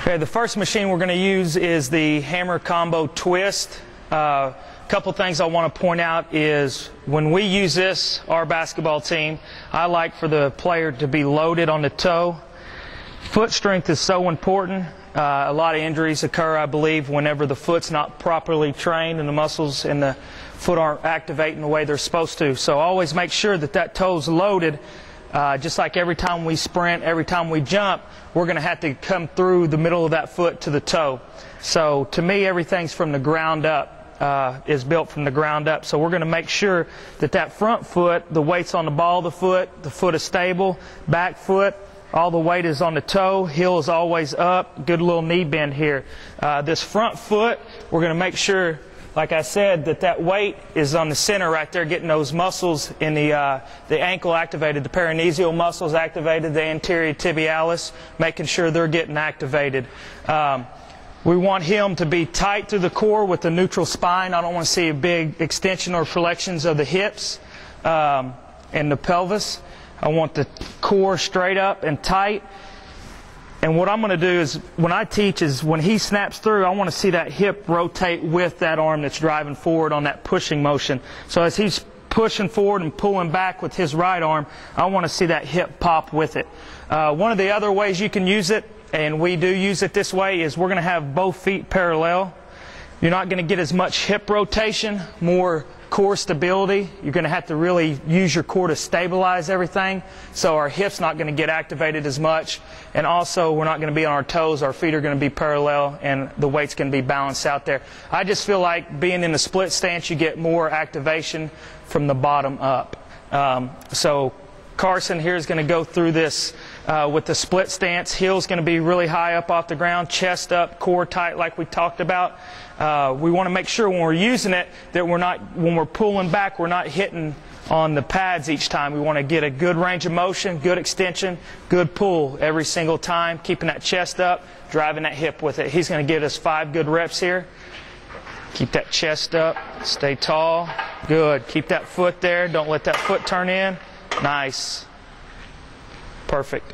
Okay, the first machine we're going to use is the hammer combo twist. Couple things I want to point out is when we use this, our basketball team, I like for the player to be loaded on the toe. Foot strength is so important. A lot of injuries occur, I believe, whenever the foot's not properly trained and the muscles in the foot aren't activating the way they're supposed to. So always make sure that that toe's loaded. Just like every time we sprint, every time we jump, we're going to have to come through the middle of that foot to the toe. So to me, everything's from the ground up. Is built from the ground up. So we're going to make sure that that front foot, the weight's on the ball of the foot is stable, back foot, all the weight is on the toe, heel is always up, good little knee bend here. This front foot, we're going to make sure, like I said, that that weight is on the center right there, getting those muscles in the ankle activated, the peroneal muscles activated, the anterior tibialis, making sure they're getting activated. We want him to be tight to the core with the neutral spine. I don't want to see a big extension or flexions of the hips and the pelvis. I want the core straight up and tight. And what I'm going to do is, when I teach, is when he snaps through, I want to see that hip rotate with that arm that's driving forward on that pushing motion. So as he's pushing forward and pulling back with his right arm, I want to see that hip pop with it. One of the other ways you can use it, and we do use it this way, is we're going to have both feet parallel. You're not going to get as much hip rotation, more core stability. You're going to have to really use your core to stabilize everything. So our hip's not going to get activated as much. And also, we're not going to be on our toes. Our feet are going to be parallel, and the weight's going to be balanced out there. I just feel like being in the split stance, you get more activation from the bottom up. So Carson here is going to go through this with the split stance. Heel's going to be really high up off the ground, chest up, core tight like we talked about. We want to make sure when we're using it that when we're pulling back, we're not hitting on the pads each time. We want to get a good range of motion, good extension, good pull every single time, keeping that chest up, driving that hip with it. He's going to give us 5 good reps here. Keep that chest up, stay tall, good. Keep that foot there, don't let that foot turn in. Nice. Perfect.